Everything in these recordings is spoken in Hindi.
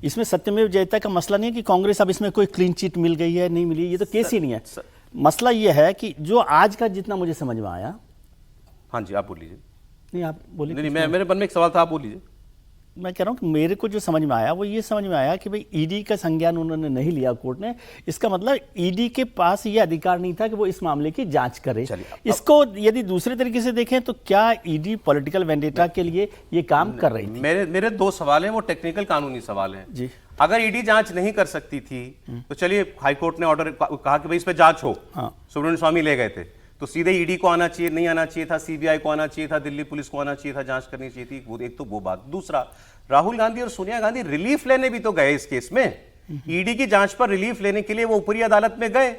इसमें सत्यमेव जयता का मसला नहीं है कि कांग्रेस अब इसमें कोई क्लीन चिट मिल गई है नहीं मिली, ये तो केस ही नहीं है। मसला ये है कि जो आज का जितना मुझे समझ में आया। हाँ जी, आप बोल लीजिए। नहीं आप बोलिए। नहीं, मेरे मन में एक सवाल था, आप बोल लीजिए। मैं कह रहा हूँ कि मेरे को जो समझ में आया वो ये समझ में आया कि भाई ईडी का संज्ञान उन्होंने नहीं लिया कोर्ट ने। इसका मतलब ईडी के पास ये अधिकार नहीं था कि वो इस मामले की जांच करे। इसको यदि दूसरे तरीके से देखें तो क्या ईडी पॉलिटिकल वेंडेटा के लिए ये काम कर रही थी? मेरे दो सवाल हैं, वो टेक्निकल कानूनी सवाल हैं जी। अगर ईडी जांच नहीं कर सकती थी तो चलिए हाईकोर्ट ने ऑर्डर कहा कि भाई इस पे जांच हो, सुब्रमण्यम स्वामी ले गए थे, तो सीधे ईडी को आना चाहिए, नहीं आना चाहिए था, सीबीआई को आना चाहिए था, दिल्ली पुलिस को आना चाहिए था, जांच करनी चाहिए थी। वो एक तो वो बात। दूसरा, राहुल गांधी और सोनिया गांधी रिलीफ लेने भी तो गए इस केस में। ईडी की जांच पर रिलीफ लेने के लिए वो ऊपरी अदालत में गए,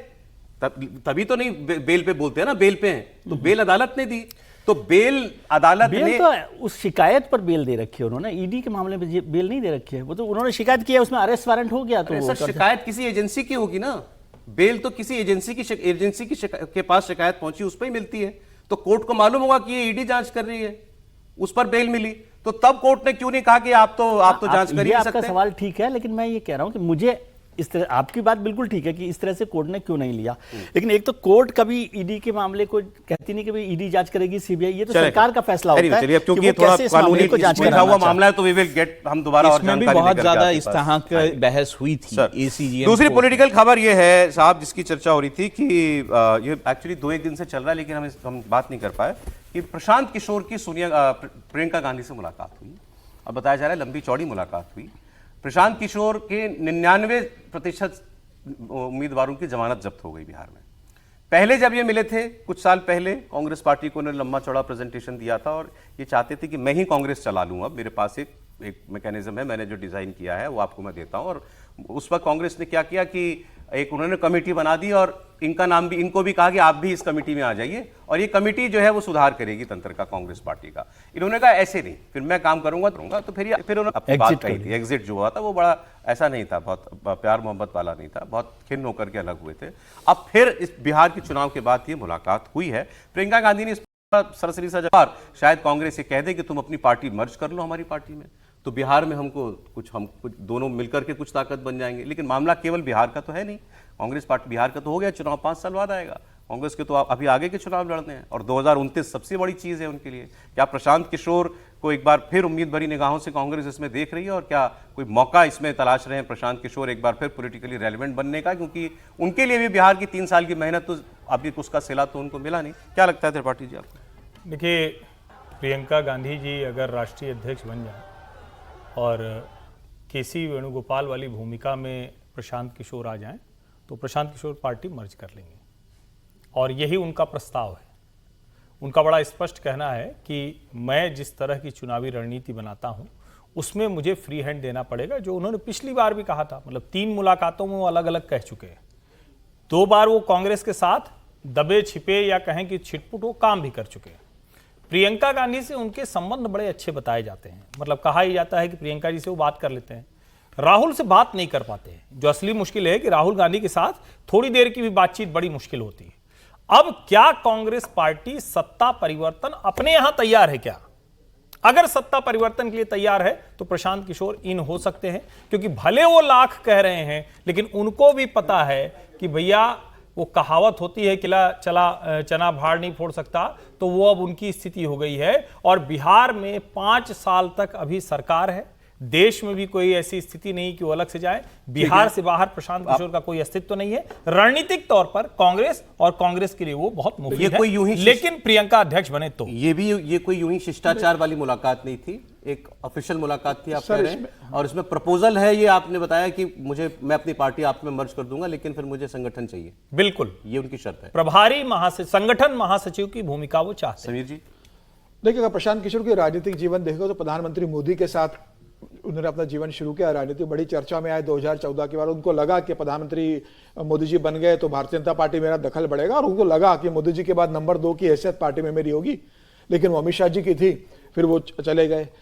तभी तो नहीं बेल पे बोलते हैं ना, बेल पे हैं तो बेल अदालत ने दी, तो बेल अदालत ने तो उस शिकायत पर बेल दे रखी है उन्होंने, ईडी के मामले में बेल नहीं दे रखी है। वो तो उन्होंने शिकायत की है, उसमें अरेस्ट वारंट हो गया। तो सर शिकायत किसी एजेंसी की होगी ना, बेल तो किसी एजेंसी के पास शिकायत पहुंची उस पर ही मिलती है। तो कोर्ट को मालूम होगा कि ये ईडी जांच कर रही है, उस पर बेल मिली, तो तब कोर्ट ने क्यों नहीं कहा कि आप तो जांच कर ही सकते हैं? आपका सवाल ठीक है, लेकिन मैं ये कह रहा हूं कि मुझे इस तरह, आपकी बात बिल्कुल ठीक है कि इस तरह से कोर्ट ने क्यों नहीं लिया, लेकिन एक तो कोर्ट कभी ईडी के मामले को कहती नहीं कि भाई ईडी जांच करेगी, सीबीआई, ये तो सरकार का फैसला होता है। क्योंकि थोड़ा कानूनी को जांच करा हुआ मामला है तो वी विल गेट, हम दोबारा और जानकारी भी बहुत ज्यादा इस तरह की बहस हुई थी एसीजीएम। दूसरी पॉलिटिकल खबर ये है साहब, जिसकी चर्चा हो रही थी कि ये एक्चुअली 2-1 दिन से चल रहा है लेकिन हम बात नहीं कर पाए, कि प्रशांत किशोर की प्रियंका गांधी से मुलाकात हुई। अब बताया जा रहा है लंबी चौड़ी मुलाकात हुई। प्रशांत किशोर के 99% उम्मीदवारों की जमानत जब्त हो गई बिहार में। पहले जब ये मिले थे कुछ साल पहले, कांग्रेस पार्टी को उन्होंने लंबा चौड़ा प्रेजेंटेशन दिया था और ये चाहते थे कि मैं ही कांग्रेस चला लूँ, अब मेरे पास एक मैकेनिज्म है, मैंने जो डिज़ाइन किया है वो आपको मैं देता हूँ। और उस वक्त कांग्रेस ने क्या किया कि एक उन्होंने कमेटी बना दी और इनका नाम भी, इनको भी कहा कि आप भी इस कमेटी में आ जाइए और ये कमेटी जो है वो सुधार करेगी तंत्र का कांग्रेस पार्टी का। इन्होंने कहा ऐसे नहीं, फिर मैं काम करूंगा तो फिर उन्होंने अपनी बात कही थी। एग्जिट जो हुआ था वो बड़ा ऐसा नहीं था, बहुत प्यार मोहब्बत वाला नहीं था, बहुत खिन्न होकर के अलग हुए थे। अब फिर इस बिहार के चुनाव के बाद ये मुलाकात हुई है। प्रियंका गांधी ने सरसरी सा जवाब, शायद कांग्रेस ये कह दे कि तुम अपनी पार्टी मर्ज कर लो हमारी पार्टी में, तो बिहार में हम कुछ दोनों मिलकर के कुछ ताकत बन जाएंगे। लेकिन मामला केवल बिहार का तो है नहीं, कांग्रेस पार्टी बिहार का तो हो गया, चुनाव 5 साल बाद आएगा, कांग्रेस के तो अभी आगे के चुनाव लड़ने हैं और 2029 सबसे बड़ी चीज है उनके लिए। क्या प्रशांत किशोर को एक बार फिर उम्मीद भरी निगाहों से कांग्रेस इसमें देख रही है और क्या कोई मौका इसमें तलाश रहे हैं प्रशांत किशोर एक बार फिर पॉलिटिकली रेलिवेंट बनने का? क्योंकि उनके लिए भी बिहार की 3 साल की मेहनत तो अभी उसका सिला तो उनको मिला नहीं। क्या लगता है त्रिपाठी जी आपको? देखिए, प्रियंका गांधी जी अगर राष्ट्रीय अध्यक्ष बन जाए और केसी वेणुगोपाल वाली भूमिका में प्रशांत किशोर आ जाएं तो प्रशांत किशोर पार्टी मर्ज कर लेंगे और यही उनका प्रस्ताव है। उनका बड़ा स्पष्ट कहना है कि मैं जिस तरह की चुनावी रणनीति बनाता हूं उसमें मुझे फ्री हैंड देना पड़ेगा, जो उन्होंने पिछली बार भी कहा था। मतलब 3 मुलाकातों में वो अलग अलग कह चुके हैं। 2 बार वो कांग्रेस के साथ दबे छिपे या कहें कि छिटपुट वो काम भी कर चुके हैं। प्रियंका गांधी से उनके संबंध बड़े अच्छे बताए जाते हैं, मतलब कहा ही जाता है कि प्रियंका जी से वो बात कर लेते हैं, राहुल से बात नहीं कर पाते हैं। जो असली मुश्किल है कि राहुल गांधी के साथ थोड़ी देर की भी बातचीत बड़ी मुश्किल होती है। अब क्या कांग्रेस पार्टी सत्ता परिवर्तन अपने यहां तैयार है क्या? अगर सत्ता परिवर्तन के लिए तैयार है तो प्रशांत किशोर इन हो सकते हैं, क्योंकि भले वो लाख कह रहे हैं लेकिन उनको भी पता है कि भैया वो कहावत होती है किला चला चना भाड़ नहीं फोड़ सकता, तो वो अब उनकी स्थिति हो गई है। और बिहार में 5 साल तक अभी सरकार है, देश में भी कोई ऐसी स्थिति नहीं कि वो अलग से जाए। बिहार से बाहर प्रशांत किशोर का कोई अस्तित्व नहीं है। रणनीतिक तौर पर कांग्रेस और कांग्रेस के लिए वो बहुत मुफीद है, लेकिन प्रियंका अध्यक्ष बने तो ये कोई यूं ही शिष्टाचार वाली मुलाकात नहीं थी, एक ऑफिशियल मुलाकात थी आप कह रहे हैं। और इसमें प्रपोजल है, ये आपने बताया कि मैं अपनी पार्टी आप में मर्ज कर दूंगा लेकिन फिर मुझे संगठन चाहिए। बिल्कुल, ये उनकी शर्त है। प्रभारी संगठन महासचिव की भूमिका वो चाहते हैं। समीर जी देखिए, अगर प्रशांत किशोर के राजनीतिक जीवन देखो तो प्रधानमंत्री मोदी के साथ उन्होंने अपना जीवन शुरू किया। राजनीति बड़ी चर्चा में आए 2014 के बाद। उनको लगा कि प्रधानमंत्री मोदी जी बन गए तो भारतीय जनता पार्टी मेरा दखल बढ़ेगा, और उनको लगा कि मोदी जी के बाद नंबर 2 की हैसियत पार्टी में मेरी होगी, लेकिन वो अमित शाह जी की थी, फिर वो चले गए।